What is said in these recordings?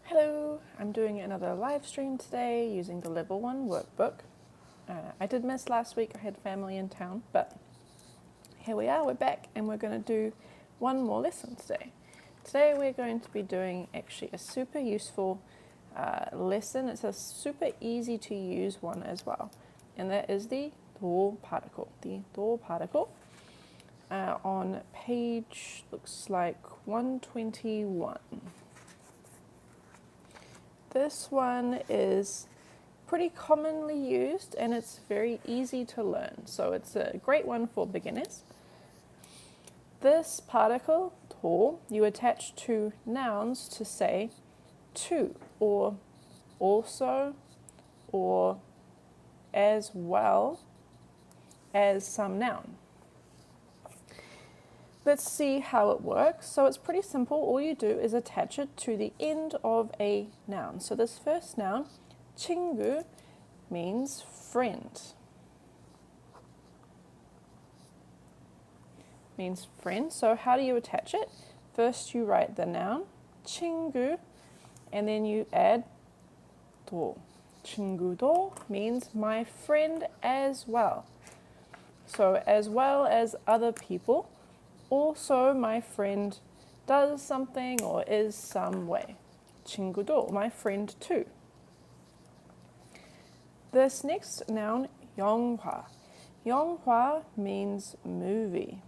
Hello, I'm doing another live stream today using the Level 1 workbook. I did miss last week, I had family in town, but here we are, we're back and we're going to do one more lesson today. Today we're going to be doing actually a super useful lesson. It's a super easy to use one as well, and that is the do particle. The do particle on page, looks like 121. This one is pretty commonly used and it's very easy to learn, so it's a great one for beginners. This particle, to, you attach to nouns to say to, or also, or as well as some noun. Let's see how it works. So it's pretty simple. All you do is attach it to the end of a noun. So this first noun, 친구, means friend. Means friend. So how do you attach it? First you write the noun, 친구, and then you add 도. 친구도 means my friend as well. So as well as other people. Also, my friend does something or is some way. 친구도, my friend too. This next noun, 영화. 영화 means movie.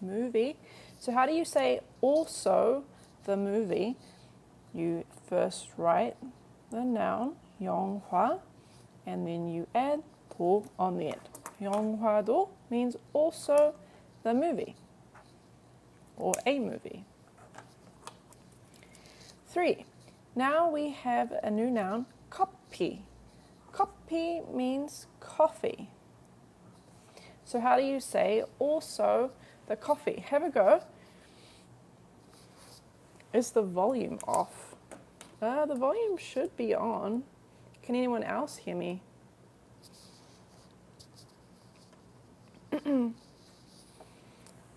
Movie. So how do you say also the movie? You first write the noun, 영화, and then you add 도 on the end. 영화도 means also the movie. Or a movie. 3. Now we have a new noun, 커피. 커피 means coffee. So how do you say also the coffee? Have a go. Is the volume off? The volume should be on. Can anyone else hear me?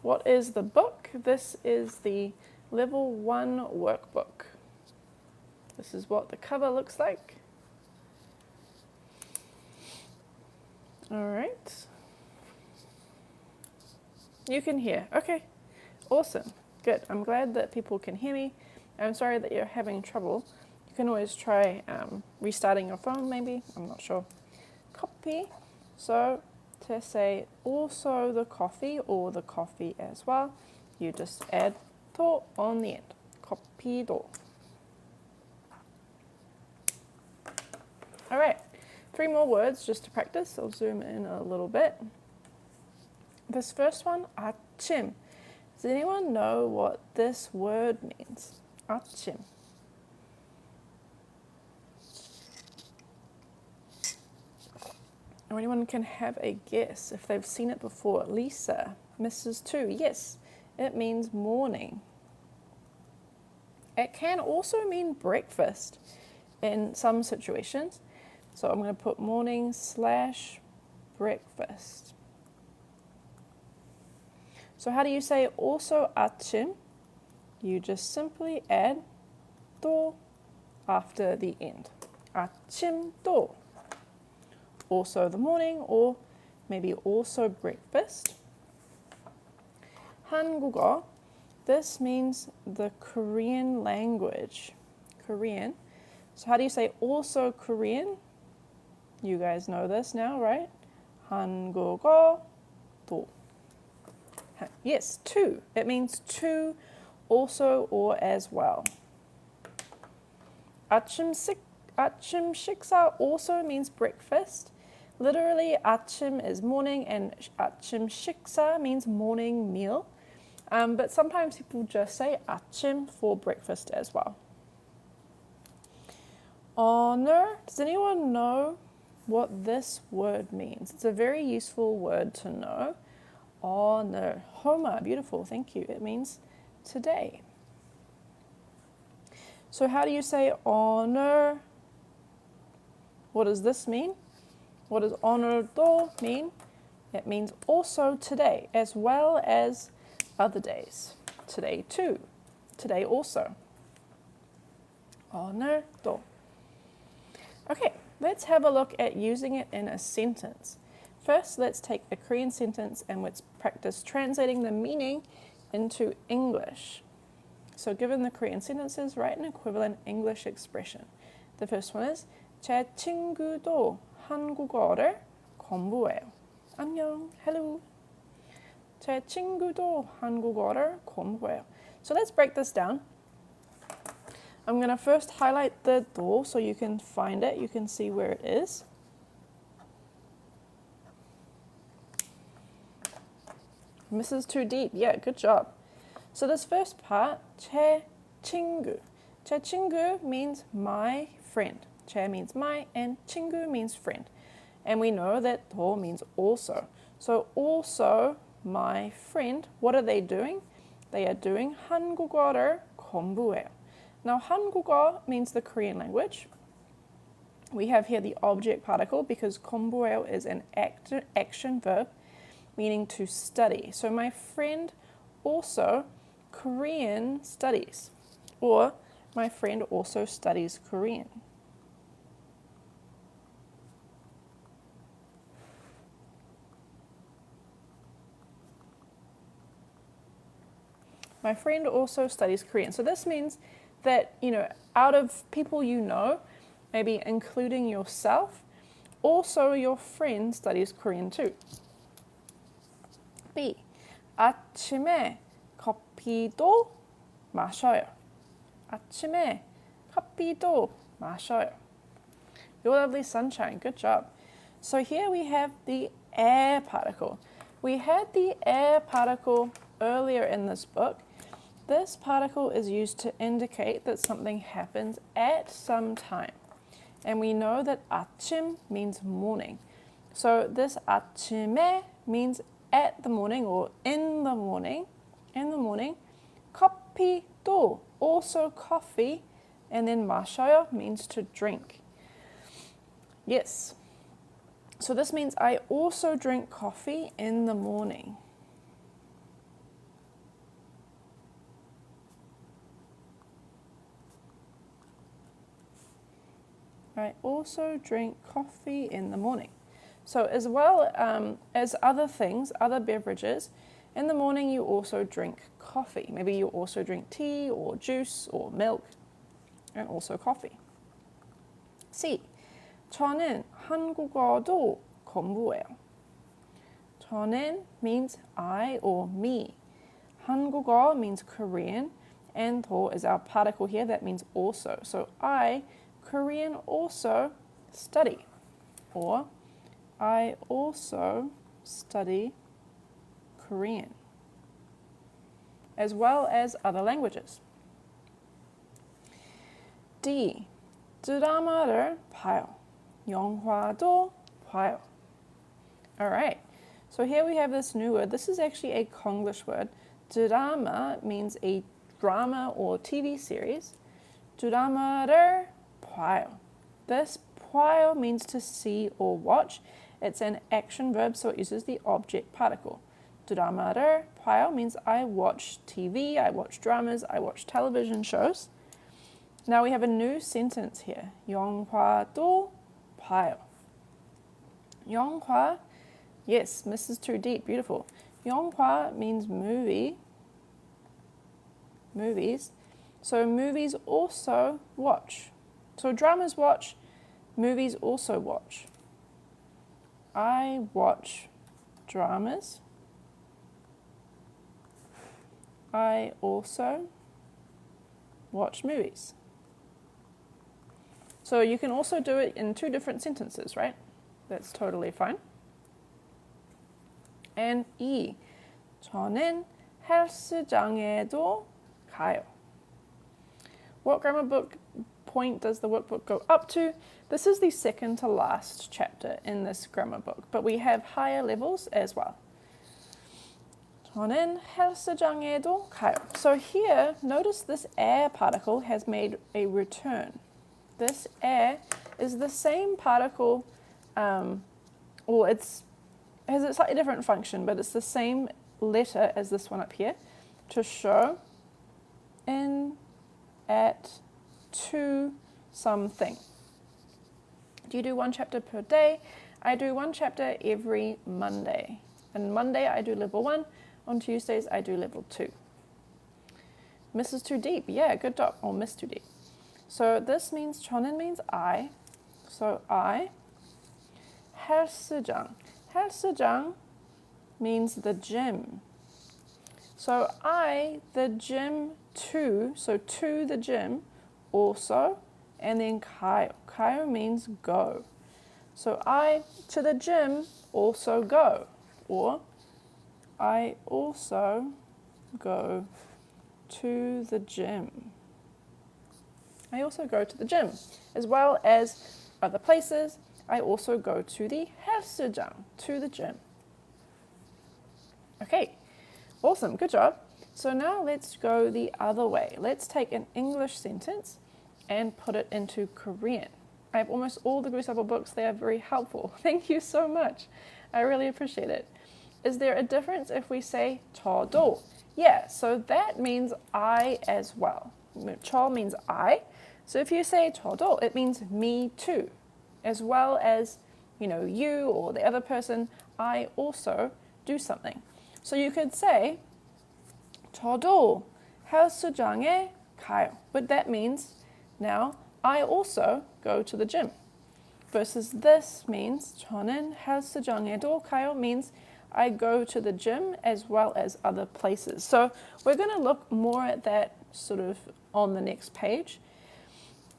What is the book? This is the Level 1 workbook. This is what the cover looks like. All right. You can hear. Okay. Awesome. Good. I'm glad that people can hear me. I'm sorry that you're having trouble. You can always try restarting your phone maybe. I'm not sure. Copy. So to say also the coffee or the coffee as well, you just add 도 on the end. 커피도. All right, 3 more words just to practice. I'll zoom in a little bit. This first one, 아침. Does anyone know what this word means? 아침. Or anyone can have a guess if they've seen it before. Lisa, Mrs. 2. Yes, it means morning. It can also mean breakfast in some situations. So I'm going to put morning / breakfast. So how do you say also 아침? You just simply add 도 after the end. 아침도. Also the morning, or maybe also breakfast. 한국어, this means the Korean language. Korean. So how do you say also Korean? You guys know this now, right? 한국어 도. Yes, too. It means too, also, or as well. 아침 식사 also means breakfast. Literally, 아침 is morning and 아침 식사 means morning meal. But sometimes people just say 아침 for breakfast as well. Honor. Does anyone know what this word means? It's a very useful word to know. Honor. Homer. Beautiful. Thank you. It means today. So how do you say honor? What does this mean? What does 오늘도 mean? It means also today, as well as other days. Today too. Today also. 오늘도. Okay, let's have a look at using it in a sentence. First, let's take a Korean sentence and let's practice translating the meaning into English. So given the Korean sentences, write an equivalent English expression. The first one is 제 친구도 한국어를 공부해요. 안녕, hello. 제 친구도 한국어를 공부해요. So let's break this down. I'm going to first highlight the 도 so you can find it, you can see where it is. Mrs. Too Deep, yeah, good job. So this first part, 제 친구. 제 친구 means my friend. 제 means my and 친구 means friend. And we know that 도 means also. So also my friend, what are they doing? They are doing 한국어를 공부해요. Now, 한국어 means the Korean language. We have here the object particle because 공부해요 is an action verb meaning to study. So my friend also Korean studies, or my friend also studies Korean. My friend also studies Korean. So this means that, out of people you know, maybe including yourself, also your friend studies Korean too. B. 아침에 커피도 마셔요. 아침에 커피도 마셔요. Your lovely sunshine, good job. So here we have the air particle. We had the air particle earlier in this book. This particle is used to indicate that something happens at some time. And we know that 아침 means morning. So this 아침에 means at the morning or in the morning. In the morning. 커피도, also coffee. And then 마셔요 means to drink. Yes. So this means I also drink coffee in the morning. I also drink coffee in the morning. So as well as other things, other beverages, in the morning you also drink coffee. Maybe you also drink tea or juice or milk and also coffee. C. 저는 한국어도 공부해요. 저는 means I or me. 한국어 means Korean and 도 is our particle here, that means also. So I, Korean also study, or I also study Korean, as well as other languages. D. 드라마를 봐요. 영화도 봐요. All right. So here we have this new word. This is actually a Konglish word. 드라마 means a drama or TV series. 드라마를 봐요. This 봐요 means to see or watch. It's an action verb, so it uses the object particle. 드라마를 봐요 means I watch TV, I watch dramas, I watch television shows. Now we have a new sentence here. 영화도 봐요. 영화, yes, Mrs. Too Deep, beautiful. 영화 means movie, movies. So movies also watch. So dramas watch, movies also watch. I watch dramas. I also watch movies. So you can also do it in two different sentences, right? That's totally fine. And E. 저는 헬스장에도 가요. What grammar book point does the workbook go up to? This is the second to last chapter in this grammar book, but we have higher levels as well. 저는 헬스장에도 가요. So here, notice this air particle has made a return. This air is the same particle, or it has a slightly different function, but it's the same letter as this one up here, to show, in, at, to something. Do you do one chapter per day? I do one chapter every Monday. On Monday I do level 1. On Tuesdays I do level 2. Mrs. Too Deep. Yeah, good job. Or Miss Too Deep. So this means 저는 means I. So I. 헬스장. 헬스장 means the gym. So I, the gym, to, so to the gym, also, and then 가요. 가요 means go. So I to the gym also go. Or I also go to the gym. I also go to the gym, as well as other places. I also go to the 헬스장, to the gym. Okay, awesome, good job. So now let's go the other way. Let's take an English sentence and put it into Korean. I have almost all the Grease Level books. They are very helpful. Thank you so much. I really appreciate it. Is there a difference if we say 저도? Yeah, so that means I as well. 저 means I. So if you say 저도, it means me too. As well as, you or the other person, I also do something. So you could say 저도 헬스장에 가요. But that means now I also go to the gym. Versus this means 저는 헬스장에도 가요 means I go to the gym as well as other places. So we're going to look more at that sort of on the next page.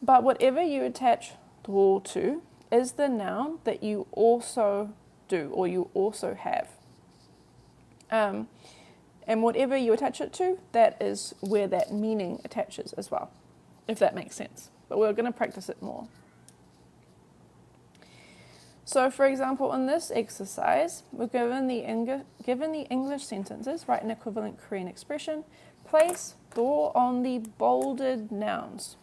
But whatever you attach 도 to is the noun that you also do or you also have. And whatever you attach it to, that is where that meaning attaches as well, if that makes sense. But we're going to practice it more. So for example, in this exercise, we're given the English sentences, write an equivalent Korean expression, place 도 on the bolded nouns.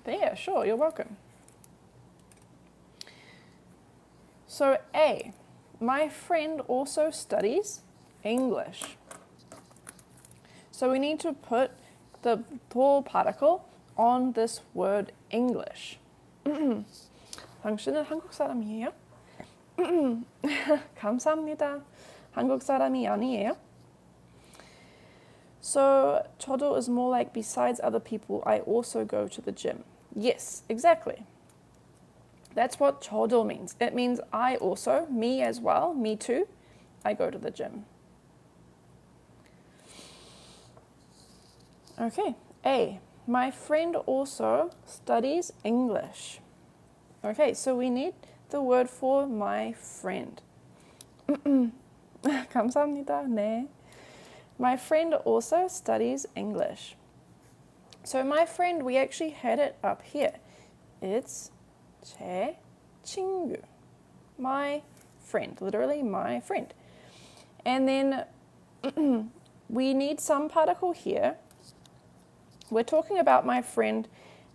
Yeah, sure, you're welcome. So A, my friend also studies English. So we need to put the 도 particle on this word English. 당신은 한국 사람이에요? 감사합니다. 한국 사람이 아니에요? So 저도 is more like besides other people, I also go to the gym. Yes, exactly. That's what 저도 means. It means I also, me as well, me too. I go to the gym. Okay, A. My friend also studies English. Okay, so we need the word for my friend. 감사합니다. 네. My friend also studies English. So my friend, we actually had it up here. It's 제 친구. My friend, literally my friend. And then we need some particle here. We're talking about my friend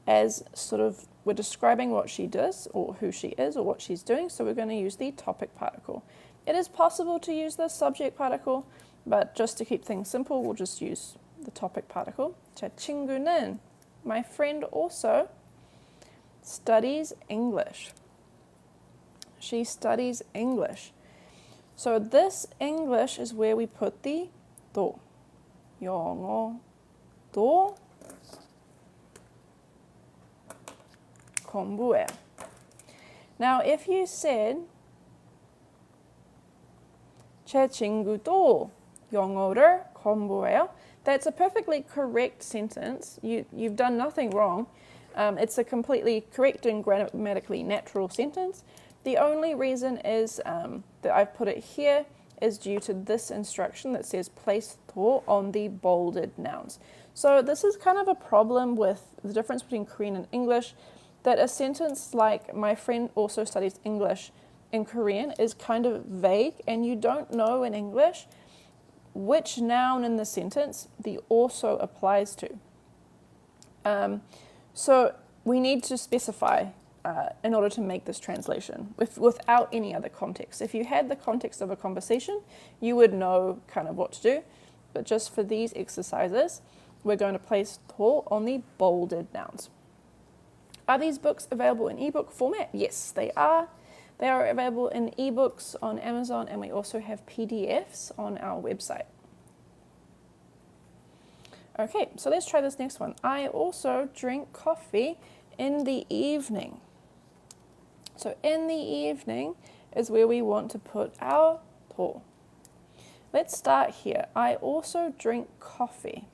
as sort of, we're describing what she does or who she is or what she's doing, so we're going to use the topic particle. It is possible to use the subject particle, but just to keep things simple, we'll just use the topic particle. 제 친구는, my friend also studies English. She studies English. So this English is where we put the 도. 영어도 공부해요. Now if you said 제 친구도 영어를 공부해요, that's a perfectly correct sentence. You've done nothing wrong. It's a completely correct and grammatically natural sentence. The only reason is that I've put it here is due to this instruction that says place 도 on the bolded nouns. So this is kind of a problem with the difference between Korean and English, that a sentence like my friend also studies English in Korean is kind of vague, and you don't know in English which noun in the sentence the also applies to. So we need to specify in order to make this translation without any other context. If you had the context of a conversation, you would know kind of what to do. But just for these exercises, we're going to place 도 on the bolded nouns. Are these books available in ebook format? Yes, they are. They are available in ebooks on Amazon, and we also have PDFs on our website. Okay, so let's try this next one. I also drink coffee in the evening. So in the evening is where we want to put our 도. Let's start here. I also drink coffee.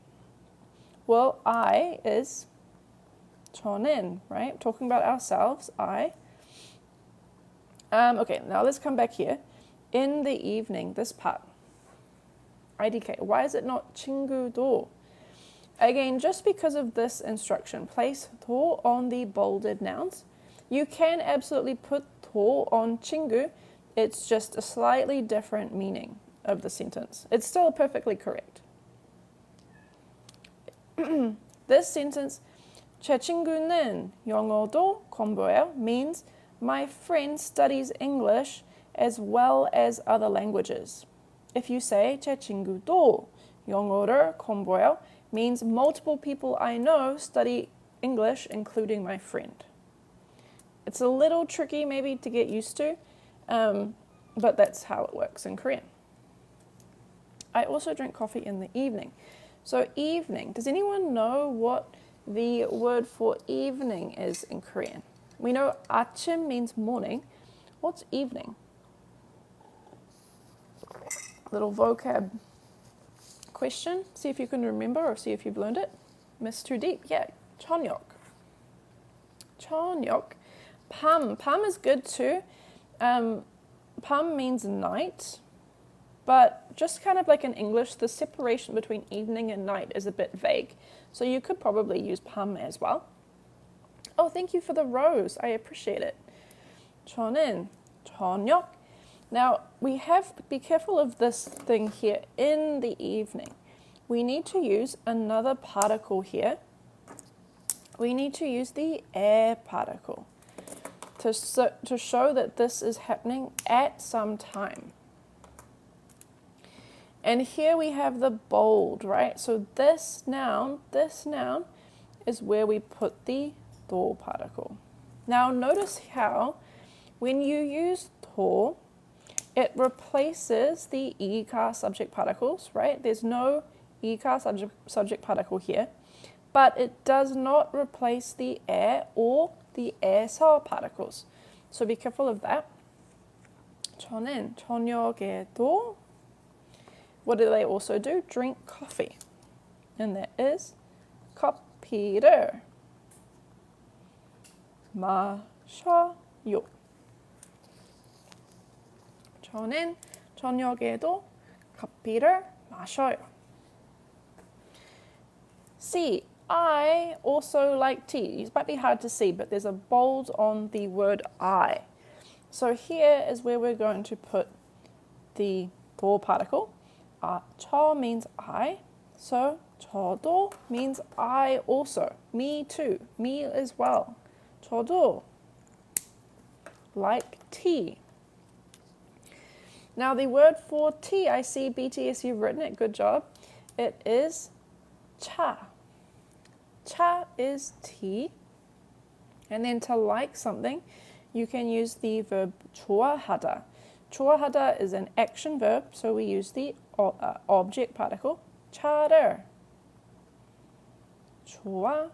Well, I is 저는, right? Talking about ourselves, I. Okay, now let's come back here. In the evening, this part. IDK. Why is it not 친구도? Again, just because of this instruction, place 도 on the bolded nouns. You can absolutely put 도 on 친구. It's just a slightly different meaning of the sentence. It's still perfectly correct. This sentence, 제 친구는 영어도 공부해요, means my friend studies English as well as other languages. If you say 제 친구도 영어를 공부해요, means multiple people I know study English, including my friend. It's a little tricky maybe to get used to, but that's how it works in Korean. I also drink coffee in the evening. So evening, does anyone know what the word for evening is in Korean? We know 아침 means morning. What's evening? Little vocab question. See if you can remember or see if you've learned it. Missed too deep. Yeah, 저녁. 저녁. 밤. 밤 is good too. 밤 means night. But just kind of like in English, the separation between evening and night is a bit vague. So you could probably use 밤 as well. Oh, thank you for the rose. I appreciate it. 저는 저녁. Now, we have to be careful of this thing here, in the evening. We need to use another particle here. We need to use the 에 particle to show that this is happening at some time. And here we have the bold, right? So this noun is where we put the 도 particle. Now notice how when you use 도, it replaces the 이가 subject particles, right? There's no 이가 subject particle here, but it does not replace the 에 or the 에서 particles. So be careful of that. 저는 저녁에도, what do they also do? Drink coffee. And that is 커피를 마셔요. 저는 저녁에도 커피를 마셔요. C. I also like tea. It might be hard to see, but there's a bold on the word I. So here is where we're going to put the 도 particle. 저 means I, so 저도 means I also. Me too. Me as well. 저도 like tea. Now the word for tea, I see BTS, you've written it, good job. It is 차. 차 is tea. And then to like something, you can use the verb 좋아하다. 좋아하다 is an action verb, so we use the object particle. 차를 좋아해요.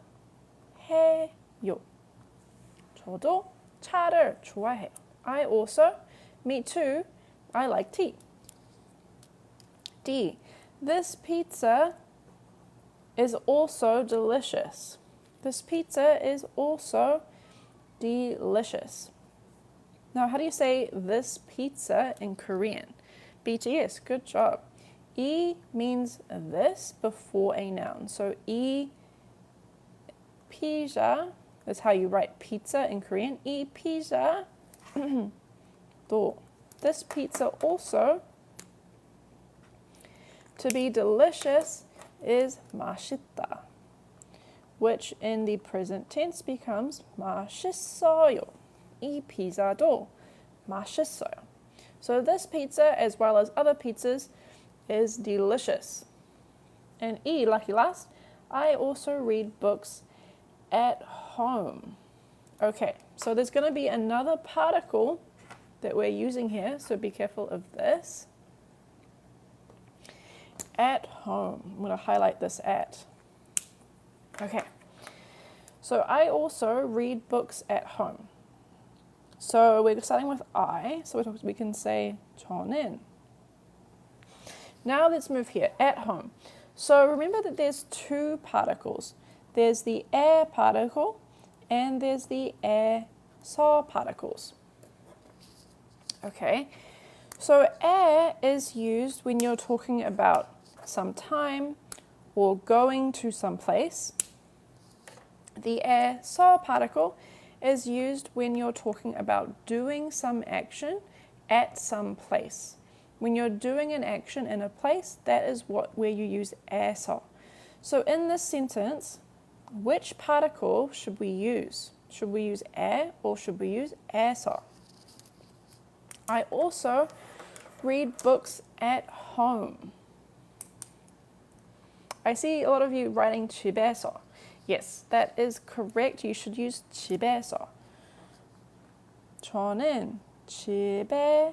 저도 차를 좋아해요. I also, me too, I like tea. D. This pizza is also delicious. This pizza is also delicious. Now, how do you say this pizza in Korean? BTS, good job. E means this before a noun. So 이 피자 is how you write pizza in Korean. 이 피자 도. This pizza also, to be delicious, is 맛있다, which in the present tense becomes 맛있어요. 이 피자도 맛있어요. So this pizza, as well as other pizzas, is delicious. And E, lucky last, I also read books at home. Okay, so there's going to be another particle that we're using here, so be careful of this. At home. I'm going to highlight this at. Okay, so I also read books at home. So we're starting with I, so we can say 저는. Now let's move here, at home. So remember that there's two particles. There's the 에 particle and there's the 서 particles. Okay, so 에 is used when you're talking about some time or going to some place. The 서 particle is used when you're talking about doing some action at some place. When you're doing an action in a place, that is where you use 서. So in this sentence, which particle should we use? Should we use 에 or should we use 서? I also read books at home. I see a lot of you writing 집에서. Yes, that is correct. You should use 집에서. 저는 집에서도.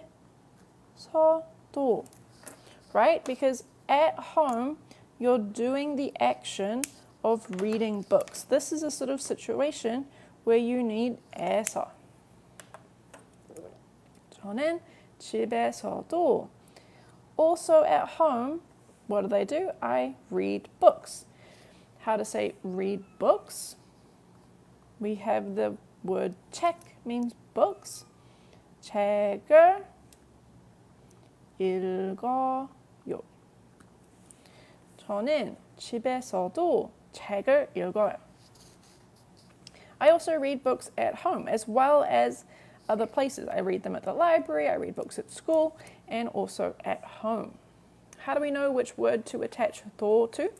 Right? Because at home, you're doing the action of reading books. This is a sort of situation where you need 에서. 저는 집에서도. Also at home, what do? I read books. How to say read books? We have the word 책 means books. 책을 읽어요. 저는 집에서도 책을 읽어요. I also read books at home as well as other places. I read them at the library, I read books at school, and also at home. How do we know which word to attach 도 to?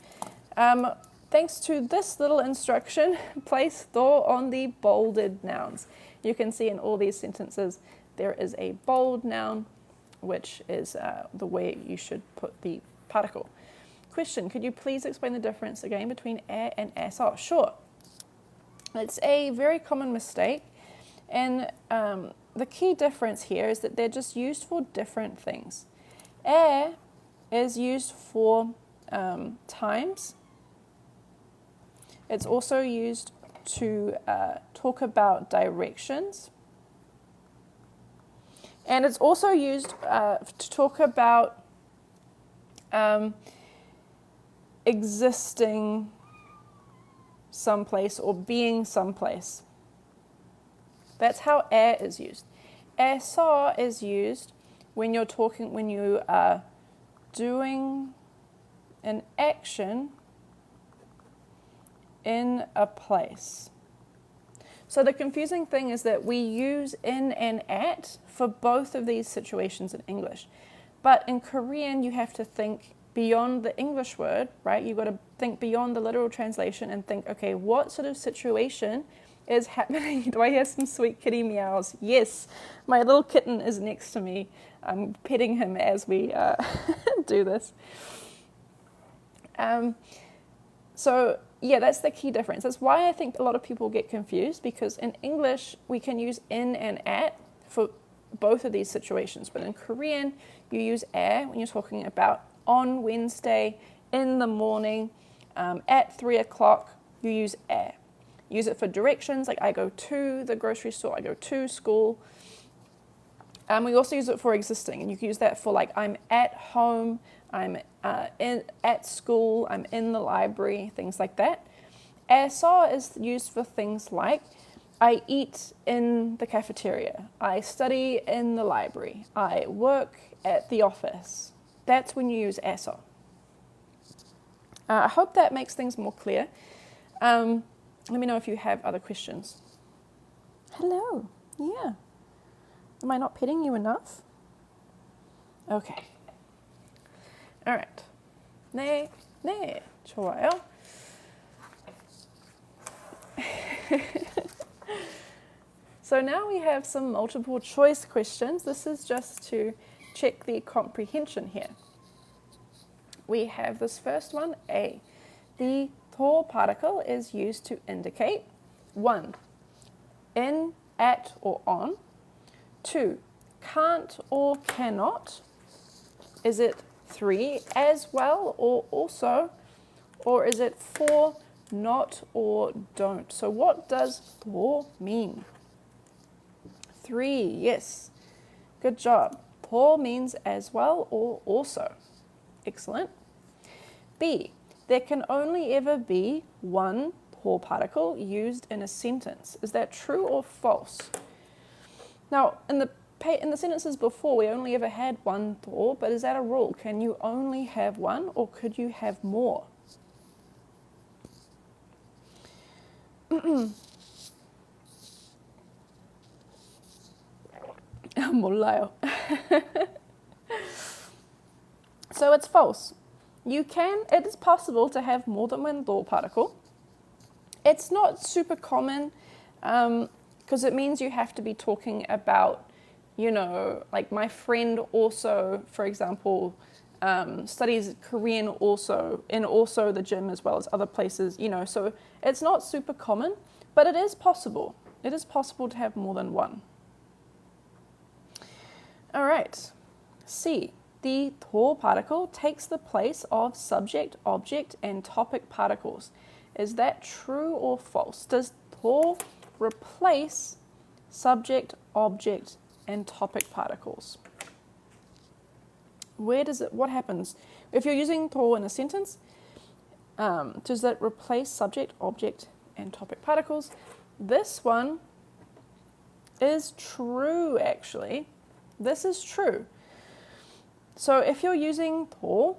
Thanks to this little instruction, place 도 on the bolded nouns. You can see in all these sentences there is a bold noun, which is the way you should put the particle. Question, could you please explain the difference again between 에 and 서? Sure. It's a very common mistake, and the key difference here is that they're just used for different things. 에 is used for times. It's also used to talk about directions. And it's also used to talk about existing someplace or being someplace. That's how 에 is used. 서 is used when you are doing an action in a place. So the confusing thing is that we use in and at for both of these situations in English. But in Korean, you have to think beyond the English word, right? You've got to think beyond the literal translation and think, okay, what sort of situation is happening? Do I hear some sweet kitty meows? Yes, my little kitten is next to me. I'm petting him as we do this. So yeah, that's the key difference. That's why I think a lot of people get confused, because in English, we can use in and at for both of these situations. But in Korean, you use 에 when you're talking about on Wednesday, in the morning, at 3 o'clock, you use 에. Use it for directions, like I go to the grocery store, I go to school. We also use it for existing, and you can use that for like I'm at home, I'm at school, I'm in the library, things like that. 서 is used for things like I eat in the cafeteria, I study in the library, I work at the office. That's when you use 서. I hope that makes things more clear. Let me know if you have other questions. Hello. Yeah. Am I not petting you enough? Okay. All right. 네, 좋아요. So now we have some multiple choice questions. This is just to check the comprehension here. We have this first one, A. The 더 particle is used to indicate 1. In, at, or on. 2. Can't or cannot. Is it 3. As well or also? Or is it 4. Not or don't? So what does 더 mean? 3. Yes. Good job. 더 means as well or also. Excellent. B. There can only ever be one 더 particle used in a sentence. Is that true or false? Now, in the sentences before, we only ever had one 더, but is that a rule? Can you only have one, or could you have more? 몰라요. So it's false. It is possible to have more than one 더 particle. It's not super common because it means you have to be talking about, like my friend also, for example, studies Korean also, and also the gym as well as other places, so it's not super common, but it is possible. It is possible to have more than one. All right, C. The 더 particle takes the place of subject, object, and topic particles. Is that true or false? Does 더 replace subject, object, and topic particles? What happens? If you're using 더 in a sentence, does that replace subject, object, and topic particles? This one is true, actually. This is true. So if you're using 더,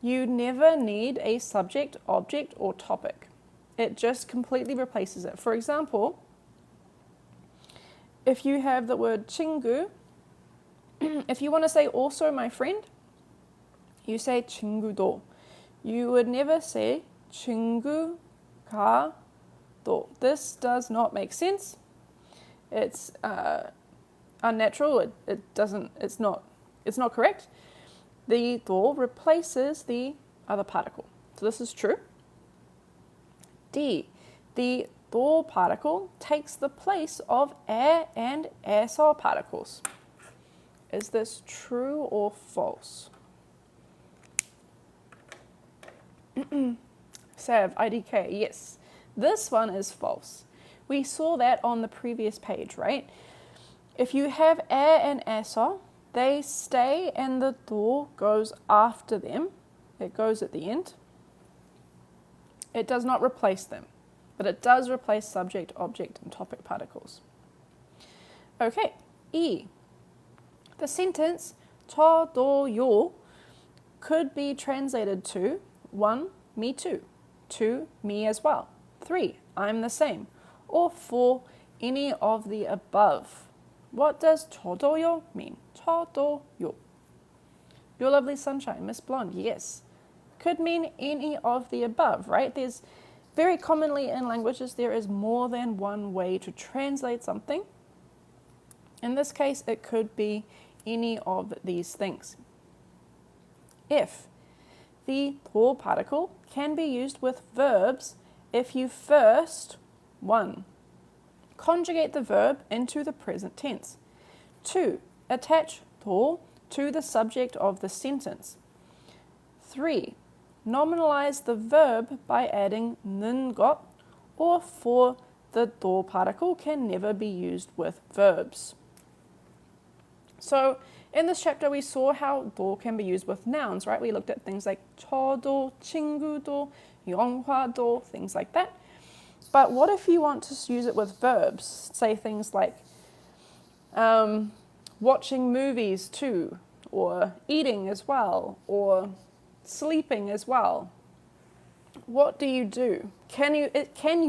you never need a subject, object, or topic. It just completely replaces it. For example, if you have the word 친구, if you want to say also my friend, you say 친구도. You would never say 친구가 도. This does not make sense. It's unnatural. It's not correct. The 더 replaces the other particle. So this is true. D. The 더 particle takes the place of ä and 애서 particles. Is this true or false? Sav, IDK, yes. This one is false. We saw that on the previous page, right? If you have ä and 애서, they stay and the 더 goes after them. It goes at the end. It does not replace them, but it does replace subject, object, and topic particles. Okay, E. The sentence 저도요 could be translated to 1. Me too. 2. Me as well. 3. I'm the same. Or 4. Any of the above. What does 저도요 mean? 저도요. Your lovely sunshine, Miss Blonde, yes. Could mean any of the above, right? There's very commonly in languages there is more than one way to translate something. In this case, it could be any of these things. If the 더 particle can be used with verbs if you first 1. Conjugate the verb into the present tense. 2. Attach 더 to the subject of the sentence. 3. Nominalize the verb by adding 는 것, or 4. The 더 particle can never be used with verbs. So in this chapter we saw how 더 can be used with nouns, right? We looked at things like 저도, 친구도, 영화도, things like that. But what if you want to use it with verbs? Say things like watching movies too, or eating as well, or sleeping as well. What do you do? Can you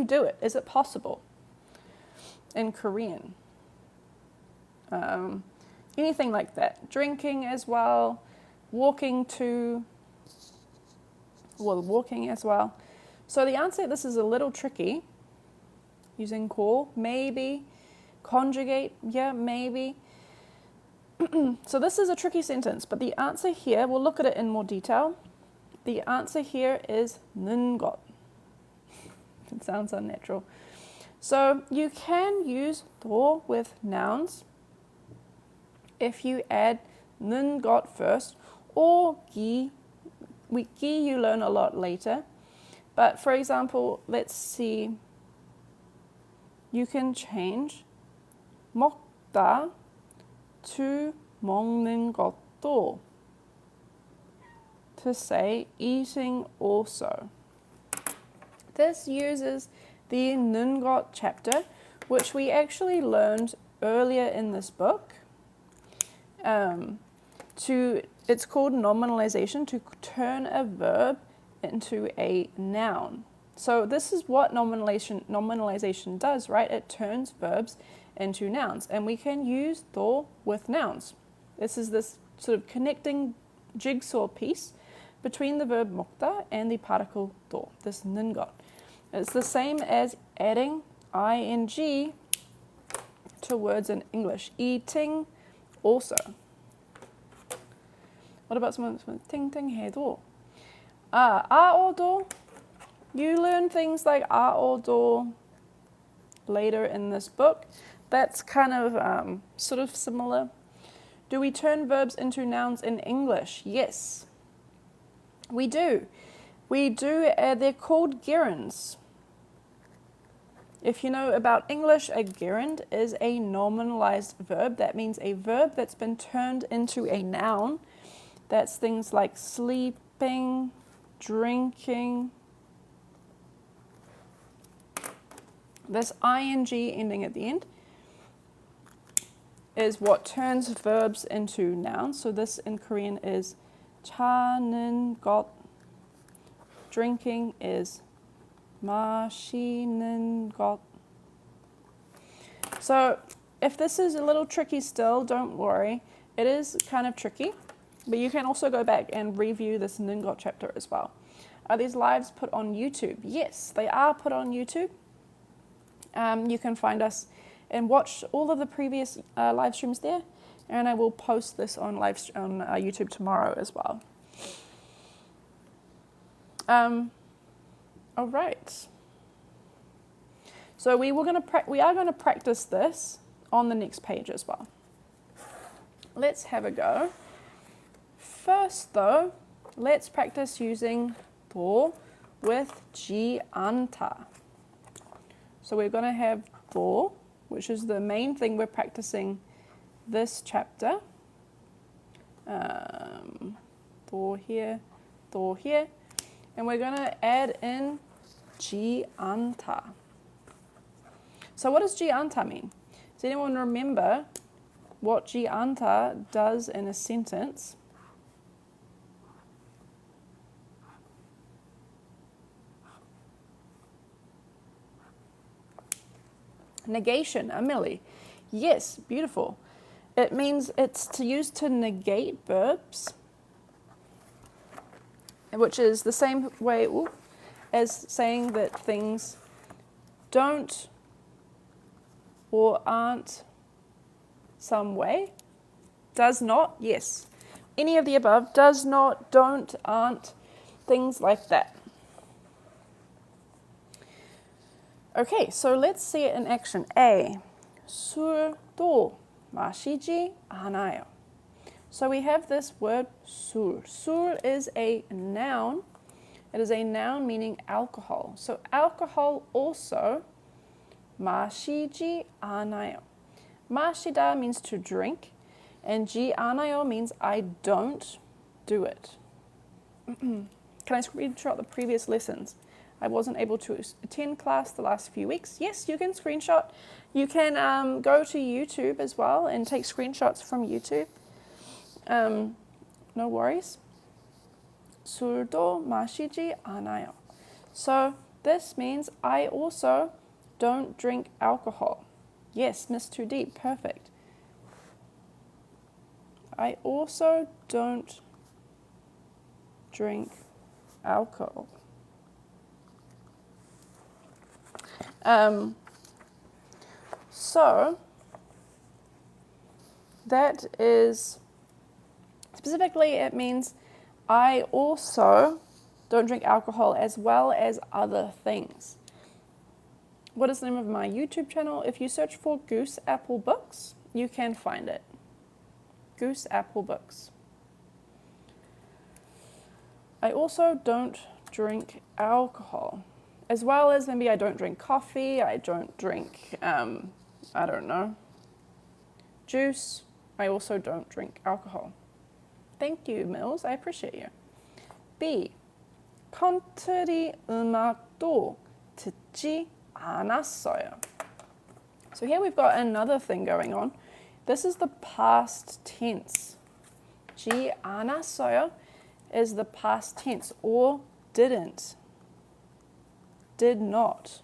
do it? Is it possible in Korean? Anything like that. Drinking as well, walking as well. So the answer, this is a little tricky. Using 고, maybe. Conjugate, yeah, maybe. So this is a tricky sentence, but the answer here, we'll look at it in more detail. The answer here is 는 것. It sounds unnatural. So you can use 도 with nouns if you add 는 got first, or 기. 기 you learn a lot later. But for example, let's see, you can change 먹다 to 먹는 것도, to say eating also. This uses the 는 것 chapter, which we actually learned earlier in this book. It's called nominalization, to turn a verb into a noun. So this is what nominalization does, right? It turns verbs into nouns, and we can use 도 with nouns. This is this sort of connecting jigsaw piece between the verb 먹다 and the particle 도, this 는 것. It's the same as adding ing to words in English. Eating also. What about someone 팅팅해도? 아어도. You learn things like 아어도 later in this book. That's kind of sort of similar. Do we turn verbs into nouns in English? Yes, we do. We do. They're called gerunds. If you know about English, a gerund is a nominalized verb. That means a verb that's been turned into a noun. That's things like sleeping, drinking. This ing ending at the end is what turns verbs into nouns. So this in Korean is 차는 것. Drinking is 마시는 것. So if this is a little tricky still, don't worry. It is kind of tricky, but you can also go back and review this 는 것 chapter as well. Are these lives put on YouTube? Yes, they are put on YouTube. You can find us and watch all of the previous live streams there, and I will post this on YouTube tomorrow as well. All right. So we are going to practice this on the next page as well. Let's have a go. First, though, let's practice using 도 with 지 않다. So we're going to have 도, which is the main thing we're practicing this chapter. 도 here, and we're going to add in 지 않다. So what does 지 않다 mean? Does anyone remember what 지 않다 does in a sentence? Negation, Amelie. Yes, beautiful. It means it's used to negate verbs, which is the same way as saying that things don't or aren't some way. Does not, yes. Any of the above, does not, don't, aren't, things like that. Okay, so let's see it in action. A. 술도 마시지 않아요. So we have this word 술. 술 is a noun. It is a noun meaning alcohol. So alcohol also 마시지 않아요. 마시다 means to drink, and 지 않아요 means I don't do it. Can I screenshot the previous lessons? I wasn't able to attend class the last few weeks. Yes, you can screenshot. You can go to YouTube as well and take screenshots from YouTube. No worries. 술도 마시지 않아요. So this means I also don't drink alcohol. Yes, Miss Too Deep, perfect. I also don't drink alcohol. So that is specifically, it means I also don't drink alcohol as well as other things. What is the name of my YouTube channel? If you search for Goose Apple Books, you can find it. Goose Apple Books. I also don't drink alcohol. As well as maybe I don't drink coffee, I don't drink, I don't know, juice. I also don't drink alcohol. Thank you, Mills. I appreciate you. B. 컨트리 음악도 듣지 않았어요. So here we've got another thing going on. This is the past tense. 지 않았어요 is the past tense, or didn't. Did not.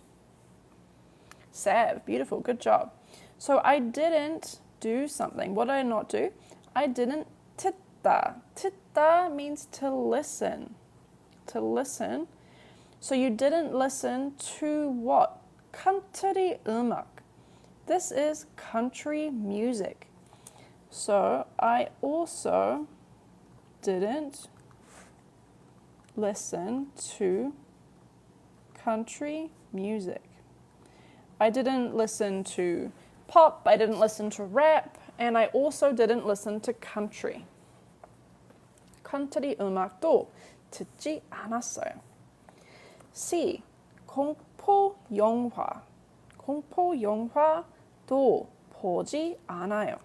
Sav, beautiful, good job. So I didn't do something. What did I not do? I didn't 듣다. 듣다 means to listen. To listen. So you didn't listen to what? country 음악. This is country music. So I also didn't listen to country music. I didn't listen to pop, I didn't listen to rap, and I also didn't listen to country. country 음악도 듣지 않았어요. C. 공포 영화. 공포 영화도 보지 않아요.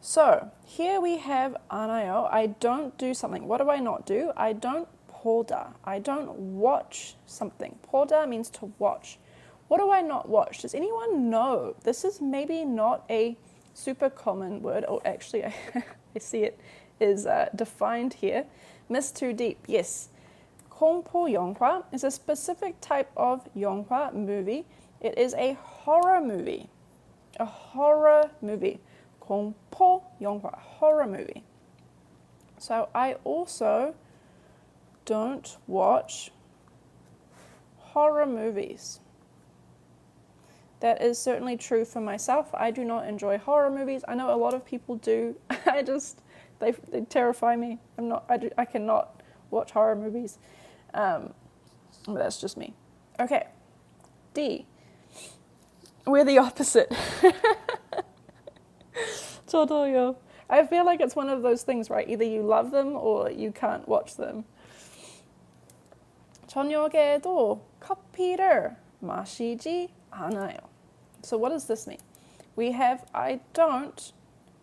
So, here we have 않아요. I don't do something. What do I not do? I don't 보다. I don't watch something. 보다 means to watch. What do I not watch? Does anyone know? This is maybe not a super common word. Oh, actually, I see it is defined here. Miss Too Deep, yes. 공포 영화 is a specific type of 영화 movie. It is a horror movie. A horror movie. 공포 영화, horror movie. So I also don't watch horror movies. That is certainly true for myself. I do not enjoy horror movies. I know a lot of people do. They terrify me. I cannot watch horror movies. But that's just me. Okay. D. We're the opposite. 저도요. I feel like it's one of those things, right? Either you love them or you can't watch them. 저녁에도 커피를 마시지 않아요. So what does this mean? We have I don't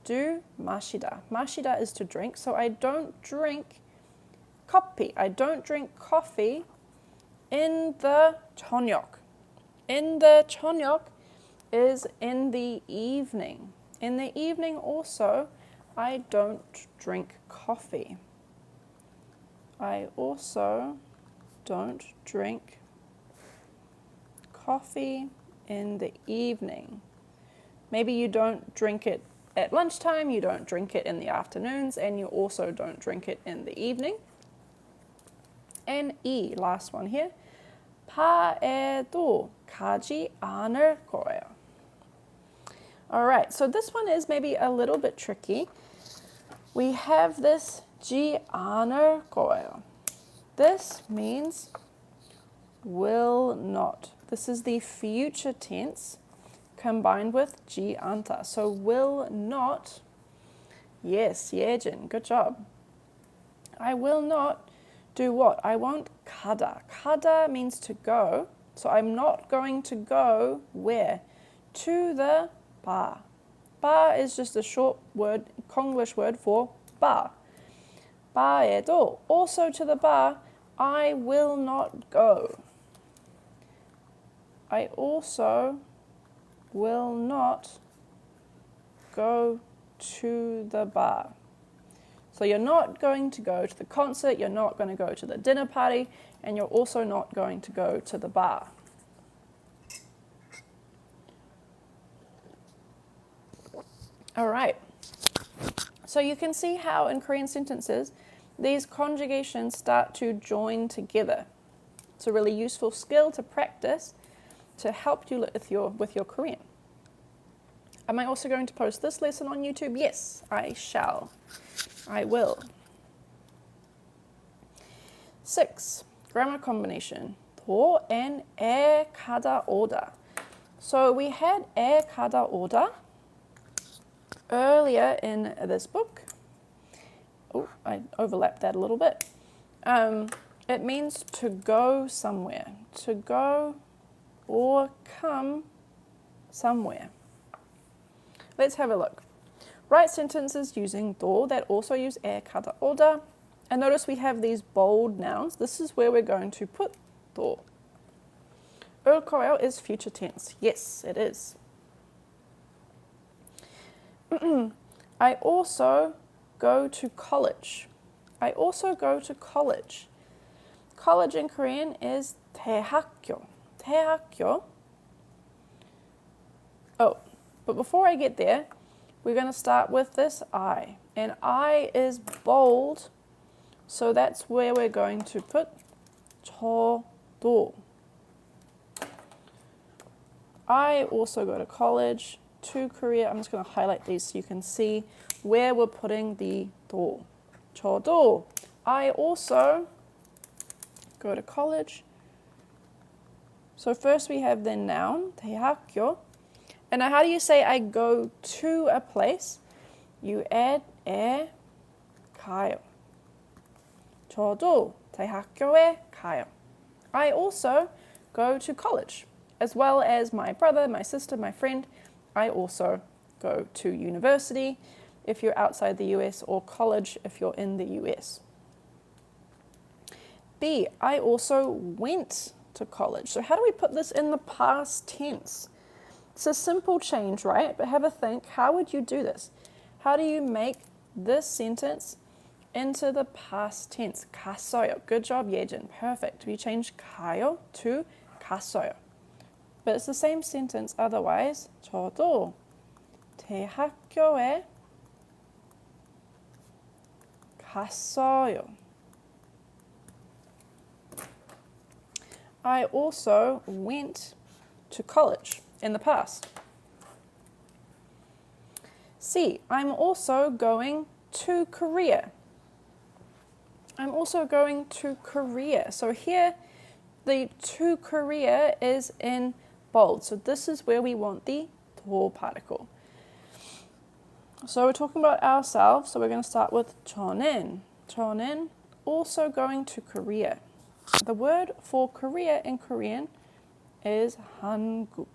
do 마시다. 마시다 is to drink, so I don't drink coffee. I don't drink coffee in the 저녁. In the 저녁 is in the evening. In the evening also, I don't drink coffee. I also don't drink coffee in the evening. Maybe you don't drink it at lunchtime, you don't drink it in the afternoons, and you also don't drink it in the evening. And E, last one here. 바에도 가지 않을 거예요. All right, so this one is maybe a little bit tricky. We have this 지 않을 거예요. This means will not. This is the future tense combined with 지 않다. So will not. Yes, Yejin, good job. I will not do what? I won't 가다. 가다 means to go. So I'm not going to go where? To the bar. Bar is just a short word, Konglish word for bar. 바에도, also to the bar, I will not go. I also will not go to the bar. So you're not going to go to the concert, you're not going to go to the dinner party, and you're also not going to go to the bar. All right. So you can see how in Korean sentences, these conjugations start to join together. It's a really useful skill to practice to help you with your Korean. Am I also going to post this lesson on YouTube? Yes, I shall. I will. 6. Grammar combination. 도 and 에 가다 오다. So we had 에 가다 오다 earlier in this book. Oh, I overlapped that a little bit. It means to go somewhere, to go or come somewhere. Let's have a look. Write sentences using 도 that also use 에 가다 오다. And notice we have these bold nouns. This is where we're going to put 도. 올 거예요 is future tense. Yes, it is. I also go to college. I also go to college. College in Korean is 대학교. 대학교. Oh, but before I get there, we're going to start with this I. And I is bold, so that's where we're going to put 저도. I also go to college, to Korea. I'm just going to highlight these so you can see where we're putting the 도. 저도. I also go to college. So first we have the noun, 대학교. And now how do you say I go to a place? You add 에 가요. 저도 대학교에 가요. I also go to college, as well as my brother, my sister, my friend. I also go to university if you're outside the US, or college if you're in the US. B, I also went to college. So how do we put this in the past tense? It's a simple change, right? But have a think, how would you do this? How do you make this sentence into the past tense? 갔어요. Good job, Yejin. Perfect. We change 가요 to 갔어요. But it's the same sentence otherwise. 저도 대학교에 갔어요. I also went to college in the past. C, I'm also going to Korea. I'm also going to Korea. So here, the to Korea is in bold. So this is where we want the 도 particle. So we're talking about ourselves. So we're going to start with 저는. 저는 also going to Korea. The word for Korea in Korean is 한국.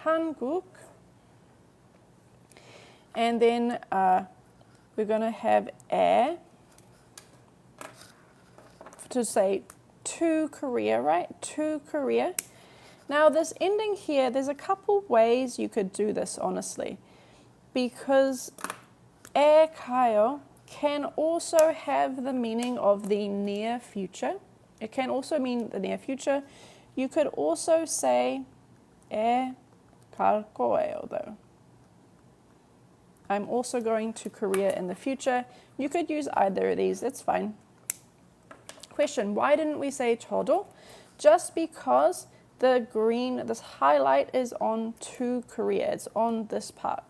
한국. And then we're going to have 에 to say to Korea, right? To Korea. Now this ending here, there's a couple ways you could do this, honestly. Because 에 가요 can also have the meaning of the near future. It can also mean the near future. You could also say 에 갈 거예요, though. I'm also going to Korea in the future. You could use either of these, it's fine. Question, why didn't we say 저도? Just because the green, this highlight is on to Korea. It's on this part.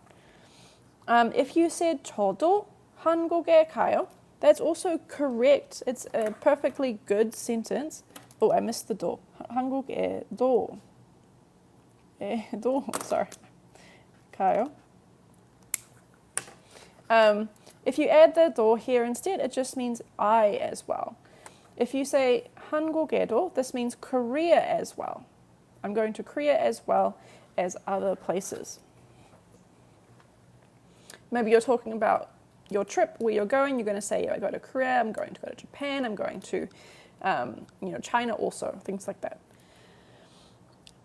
If you said 저도 한국에 가요, that's also correct. It's a perfectly good sentence. Oh, I missed the 도. 한국에 도. Sorry. 가요. If you add the 도 here instead, it just means I as well. If you say 한국에도, this means Korea as well. I'm going to Korea as well as other places. Maybe you're talking about your trip, where you're going. You're going to say, I go to Korea, I'm going to go to Japan, I'm going to China also, things like that.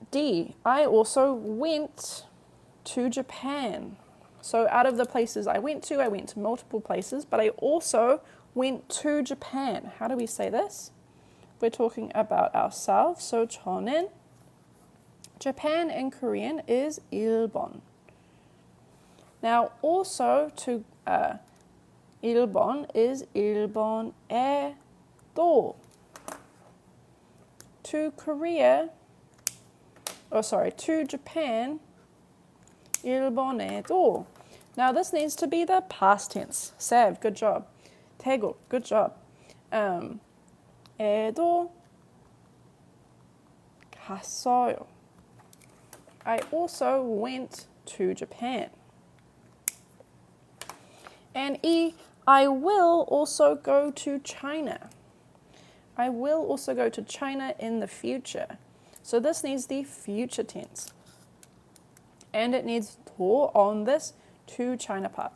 D, I also went to Japan. So out of the places I went to multiple places, but I also went to Japan. How do we say this? We're talking about ourselves. So 저는, Japan in Korean is 일본. Now also to 일본 is 일본에 도. To Korea, to Japan, 일본에도. Now this needs to be the past tense. Sav, good job. 태국, good job. 에도 갔어요. I also went to Japan. And E, I will also go to China. I will also go to China in the future. So this needs the future tense. And it needs 도 on this to China part.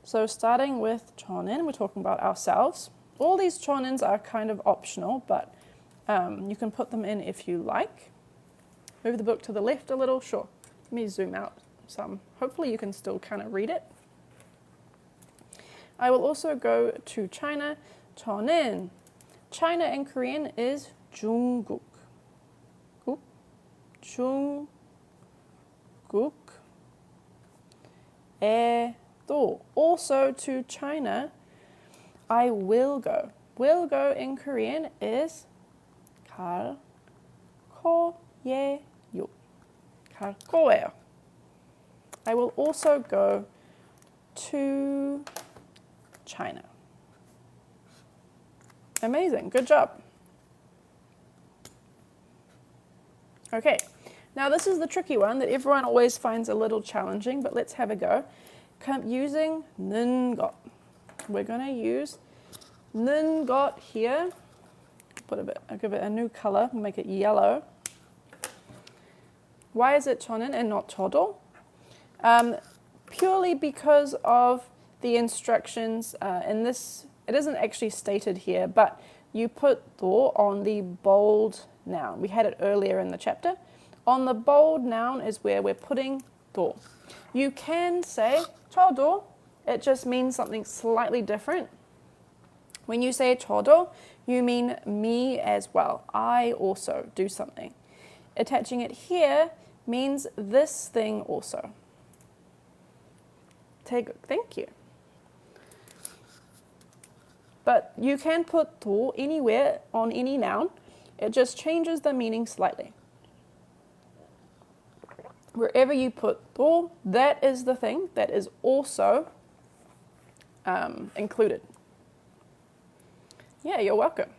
So starting with 저는, we're talking about ourselves. All these 저는's are kind of optional, but you can put them in if you like. Move the book to the left a little, sure. Let me zoom out some. Hopefully you can still kind of read it. I will also go to China. 저는, China in Korean is 중국. 중국. 또 also to China, I will go. Will go in Korean is 갈 거예요. 갈 거예요. I will also go to China. Amazing, good job. Okay, now this is the tricky one that everyone always finds a little challenging, but let's have a go. Using 는 것. We're going to use 는 것 here. I'll give it a new color, make it yellow. Why is it 저는 and not 저도? Purely because of the instructions in this. It isn't actually stated here, but you put 도 on the bold noun. We had it earlier in the chapter. On the bold noun is where we're putting 도. You can say 저도. It just means something slightly different. When you say 저도, you mean me as well. I also do something. Attaching it here means this thing also. Thank you. But you can put 도 anywhere on any noun. It just changes the meaning slightly. Wherever you put 도, that is the thing that is also included. Yeah, you're welcome.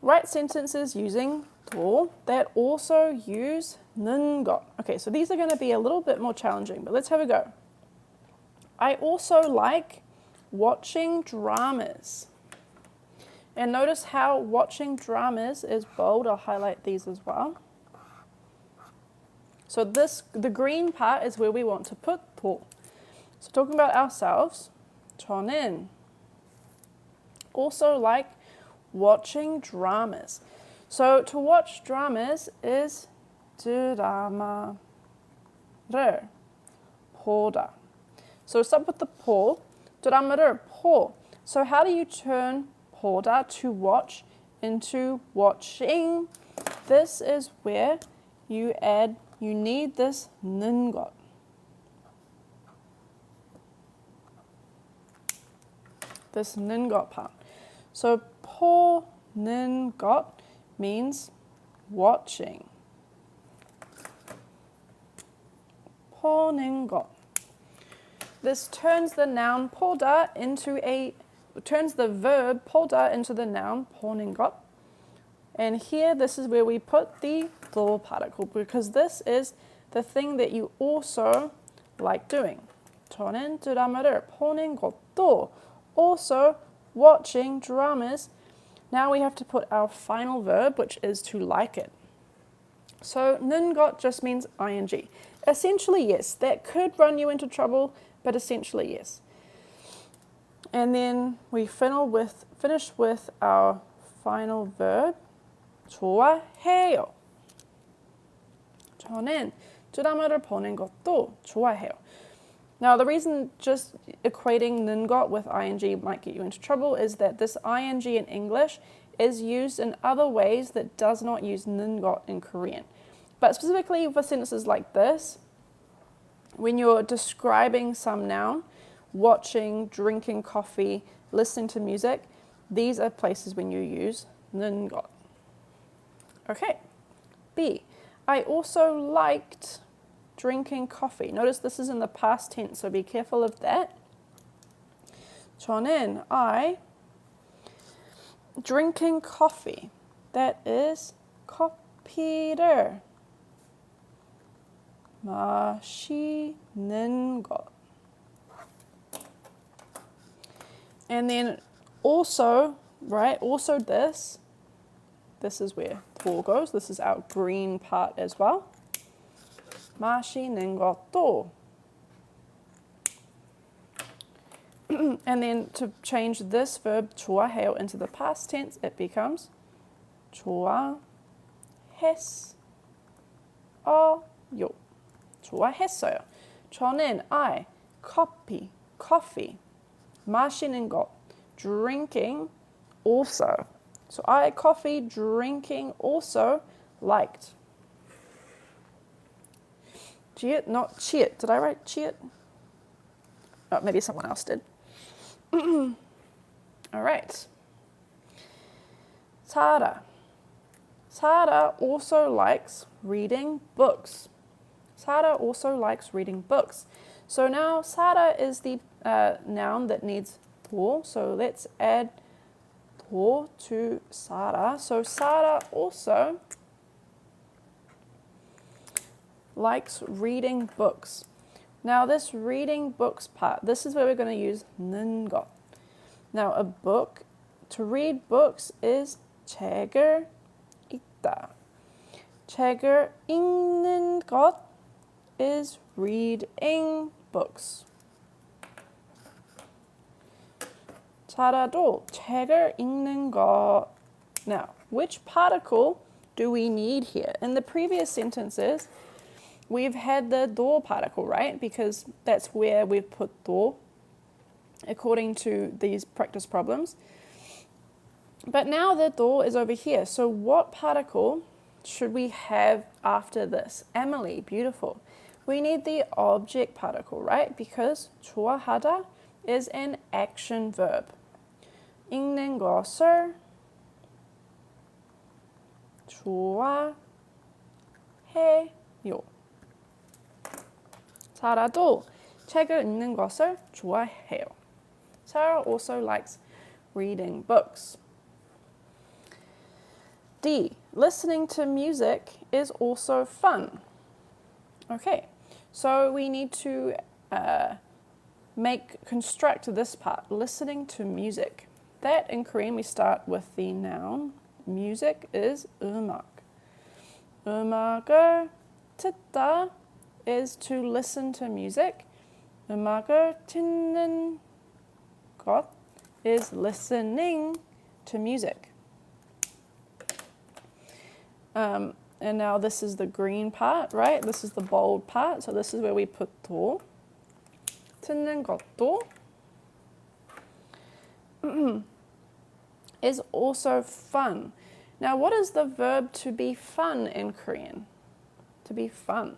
Write sentences using 도 that also use 는 것. Okay, so these are going to be a little bit more challenging, but let's have a go. I also like watching dramas. And notice how watching dramas is bold. I'll highlight these as well. So the green part is where we want to put 도. So talking about ourselves, 저는 also like watching dramas. So to watch dramas is 드라마를 보다. So start with the 보, 드라마를 보. So how do you turn 보다, to watch, into watching? This is where you need this 는 것. This 는 것 part. So 보는 것 means watching. 보는 것. This turns the noun 보다 turns the verb 보다 into the noun 보는 것. And here, this is where we put the 도 particle, because this is the thing that you also like doing. 저는 드라마를 보는 것도, also watching dramas. Now we have to put our final verb, which is to like it. So 는 것 just means ing. Essentially, yes. That could run you into trouble, but essentially, yes. And then we finish with our final verb, 좋아해요. 저는 드라마를 보는 것도 좋아해요. Now, the reason just equating 는 것 with ing might get you into trouble is that this ing in English is used in other ways that does not use 는 것 in Korean. But specifically for sentences like this, when you're describing some noun, watching, drinking coffee, listening to music, these are places when you use 는 것. Okay. B. I also liked drinking coffee. Notice this is in the past tense, so be careful of that. 저는 drinking coffee. That is 커피를 마시는 것. And then also, right, also this is where 도 goes. This is our green part as well. 마시는 것도. And then to change this verb 좋아해요 into the past tense, it becomes 좋아했어요. 좋아했어요. 저는 I, coffee. 마시는 것, drinking, also. So I, coffee, drinking, also, liked. Cheat, not cheat. Did I write cheat? Oh, maybe someone else did. All right. Sara. Sara also likes reading books. Sara also likes reading books. So now Sara is the noun that needs 도. So let's add 도 to Sara. So Sara also likes reading books. Now this reading books part, this is where we're going to use 는 것. Now a book, to read books is 책을 읽다. 책을 읽는 것 is reading books. 사라도 책을 읽는 것. Now, which particle do we need here? In the previous sentences, we've had the 도 particle, right? Because that's where we've put 도, according to these practice problems. But now the 도 is over here. So what particle should we have after this? Emily, beautiful. We need the object particle, right? Because 좋아하다 is an action verb. 읽는 것을 좋아해요. 사라도 책을 읽는 것을 좋아해요. Sarah also likes reading books. D. Listening to music is also fun. Okay, so we need to construct this part, listening to music. That in Korean we start with the noun. Music is 음악. 음악을 듣다 is to listen to music. 음악을 듣는 것 is listening to music. And now this is the green part, right? This is the bold part. So this is where we put 도. 듣는 것도 is also fun. Now, what is the verb to be fun in Korean? To be fun.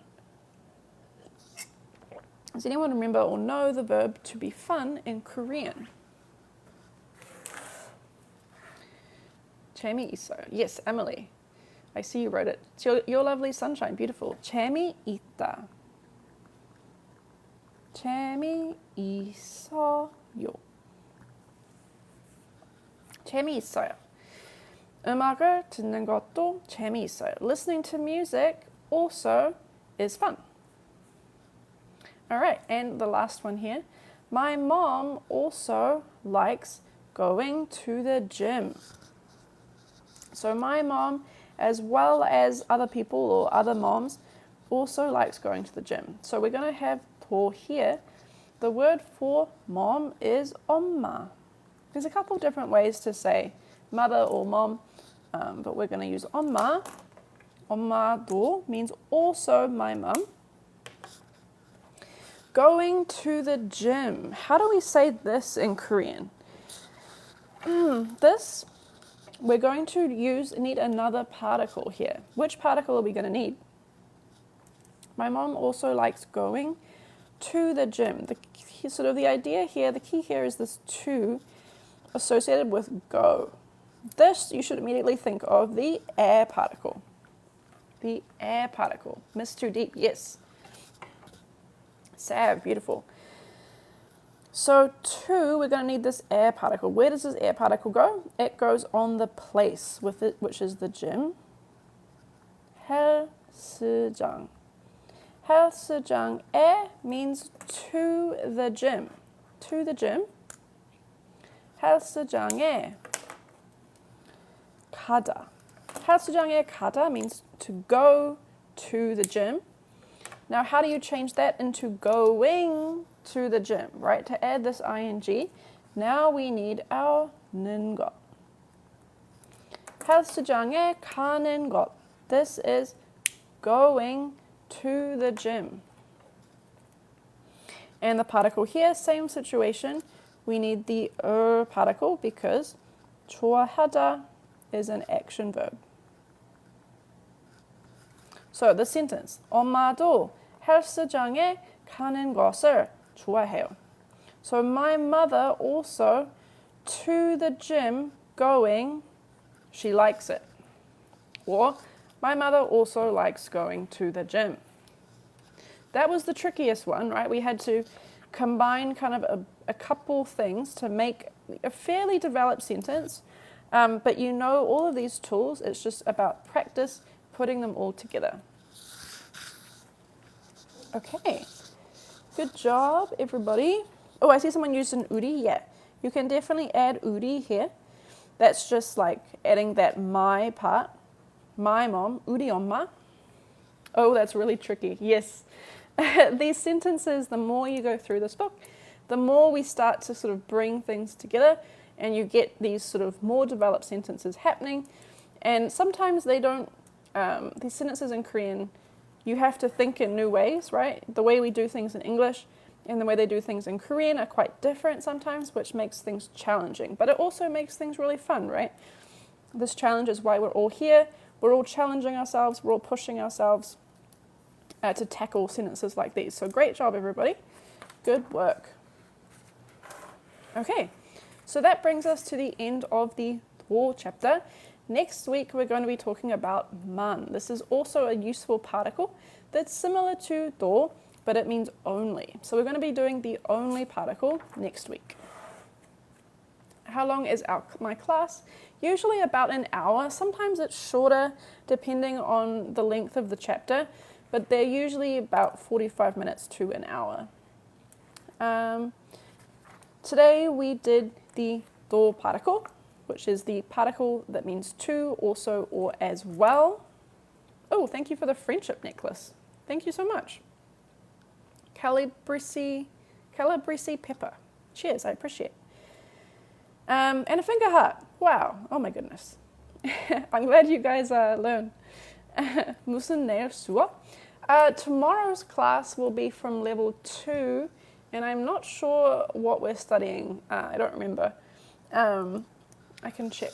Does anyone remember or know the verb to be fun in Korean? 재미있어요. Yes, Emily. I see you wrote it. It's your lovely sunshine. Beautiful. 재미있다. 재미있어요. 재미있어요. 음악을 듣는 것도 재미있어요. Listening to music also is fun. All right, and the last one here. My mom also likes going to the gym. So my mom, as well as other people or other moms, also likes going to the gym. So we're going to have 도 here. The word for mom is 엄마. There's a couple different ways to say mother or mom, but we're going to use 엄마. 엄마도 means also my mum. Going to the gym. How do we say this in Korean? This, we're going to need another particle here. Which particle are we going to need? My mom also likes going to the gym. The idea here, the key here is this to associated with go. This, you should immediately think of the air particle. The air particle. Miss too deep, yes. Sav, beautiful. So to, we're going to need this air particle. Where does this air particle go? It goes on the place with it, which is the gym. 헬스장. 헬스장에 means to the gym. To the gym. 헬스장에 가다. 헬스장에 가다 means to go to the gym. Now, how do you change that into going to the gym, right? To add this ing, now we need our 는 것. 헬스장에 가는 것. This is going to the gym. And the particle here, same situation. We need the particle because 좋아하다 is an action verb. So the sentence, 엄마도 헬스장에 가는 것을 좋아해요. So my mother also to the gym going, she likes it. Or my mother also likes going to the gym. That was the trickiest one, right? We had to combine kind of a couple things to make a fairly developed sentence. But you know all of these tools, it's just about practice, putting them all together. Okay, good job, everybody. Oh, I see someone used an 우리. Yeah, you can definitely add 우리 here. That's just like adding that my part. My mom, 우리 엄마. Oh, that's really tricky. Yes. These sentences, the more you go through this book, the more we start to sort of bring things together and you get these sort of more developed sentences happening. And sometimes they don't, these sentences in Korean, you have to think in new ways, right? The way we do things in English and the way they do things in Korean are quite different sometimes, which makes things challenging. But it also makes things really fun, right? This challenge is why we're all here. We're all challenging ourselves. We're all pushing ourselves to tackle sentences like these. So great job, everybody. Good work. Okay, so that brings us to the end of the 도 chapter. Next week, we're going to be talking about 만. This is also a useful particle that's similar to 도, but it means only. So we're going to be doing the only particle next week. How long is my class? Usually about an hour. Sometimes it's shorter depending on the length of the chapter, but they're usually about 45 minutes to an hour. Today we did the 도 particle, which is the particle that means to, also, or as well. Oh, thank you for the friendship necklace. Thank you so much. Calabrese pepper. Cheers, I appreciate it. And a finger heart. Wow, oh my goodness. I'm glad you guys learned. 무슨 내일 수업? Tomorrow's class will be from level 2, and I'm not sure what we're studying. I don't remember. I can check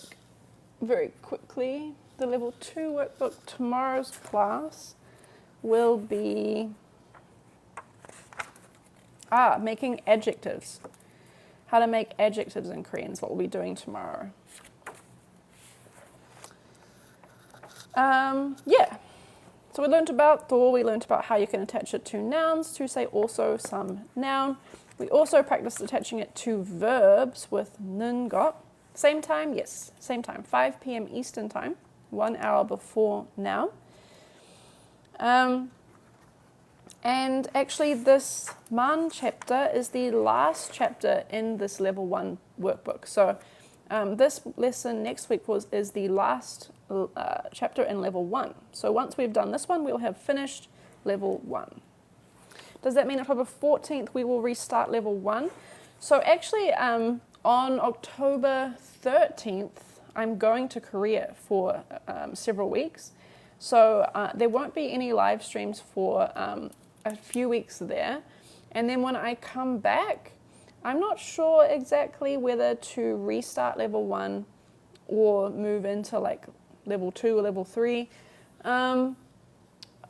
very quickly. The level 2 workbook, tomorrow's class will be making adjectives. How to make adjectives in Korean is what we'll be doing tomorrow. Yeah. So we learned about 도, we learned about how you can attach it to nouns, to say also some noun. We also practiced attaching it to verbs with 는 것. Same time? Yes, same time. 5 p.m. Eastern time, 1 hour before now. And actually this 만 chapter is the last chapter in this level 1 workbook. So this lesson next week is the last chapter in level 1. So once we've done this one, we'll have finished level 1. Does that mean October 14th we will restart level 1? So actually on October 13th, I'm going to Korea for several weeks. So there won't be any live streams for a few weeks there. And then when I come back, I'm not sure exactly whether to restart level 1 or move into like level 2 or level 3. I'm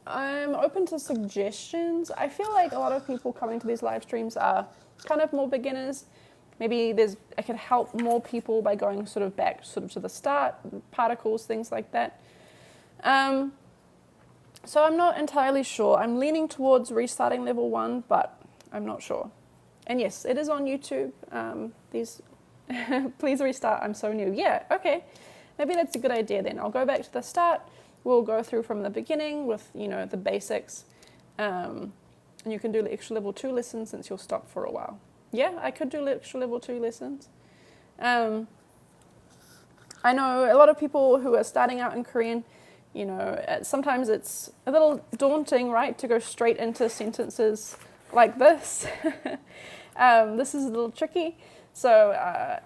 open to suggestions. I feel like a lot of people coming to these live streams are kind of more beginners. Maybe I could help more people by going sort of back to the start, particles, things like that. So I'm not entirely sure. I'm leaning towards restarting level 1, but I'm not sure. And yes, it is on YouTube. Please restart, I'm so new. Yeah, okay. Maybe that's a good idea then. I'll go back to the start, we'll go through from the beginning with, you know, the basics. And you can do the extra level 2 lessons since you'll stop for a while. Yeah, I could do extra level 2 lessons. I know a lot of people who are starting out in Korean, you know, sometimes it's a little daunting, right, to go straight into sentences like this. This is a little tricky. So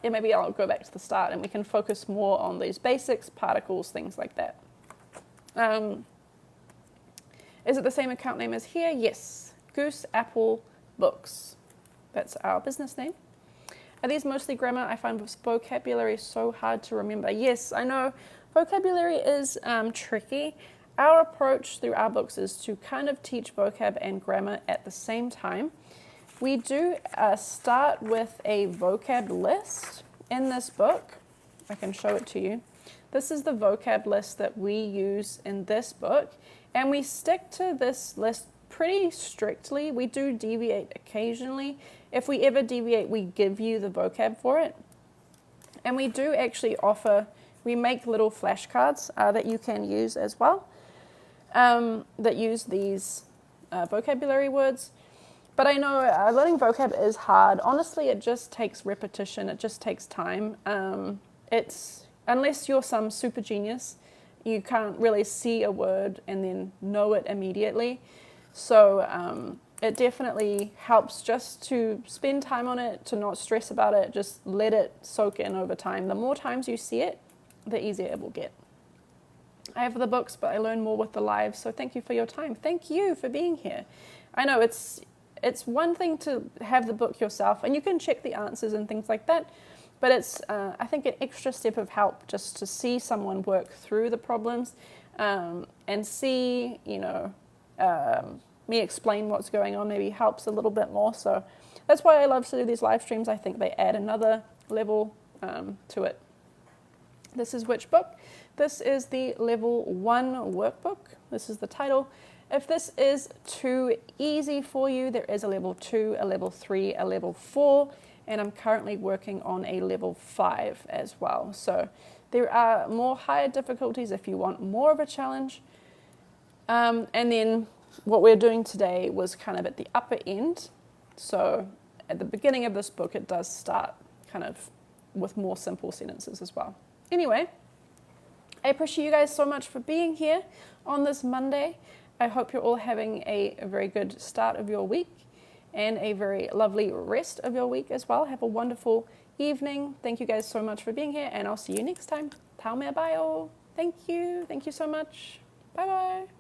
yeah, maybe I'll go back to the start and we can focus more on these basics, particles, things like that. Is it the same account name as here? Yes. Goose Apple Books. That's our business name. Are these mostly grammar? I find vocabulary so hard to remember. Yes, I know vocabulary is tricky. Our approach through our books is to kind of teach vocab and grammar at the same time. We do start with a vocab list in this book. I can show it to you. This is the vocab list that we use in this book, and we stick to this list pretty strictly. We do deviate occasionally. If we ever deviate, we give you the vocab for it. And we do actually we make little flashcards that you can use as well, that use these vocabulary words. But I know learning vocab is hard. Honestly, it just takes repetition. It just takes time. Unless you're some super genius, you can't really see a word and then know it immediately. So it definitely helps just to spend time on it, to not stress about it, just let it soak in over time. The more times you see it, the easier it will get. I have the books, but I learn more with the lives, so thank you for your time. Thank you for being here. I know it's one thing to have the book yourself, and you can check the answers and things like that, but it's, I think, an extra step of help just to see someone work through the problems and see, you know, me explain what's going on maybe helps a little bit more. So that's why I love to do these live streams. I think they add another level to it. This is which book? This is the level 1 workbook. This is the title. If this is too easy for you, there is a level 2, a level 3, a level 4, and I'm currently working on a level 5 as well. So there are more higher difficulties if you want more of a challenge. And then what we're doing today was kind of at the upper end. So at the beginning of this book, it does start kind of with more simple sentences as well. Anyway, I appreciate you guys so much for being here on this Monday. I hope you're all having a very good start of your week and a very lovely rest of your week as well. Have a wonderful evening. Thank you guys so much for being here, and I'll see you next time. Taume bio. Thank you. Thank you so much. Bye-bye.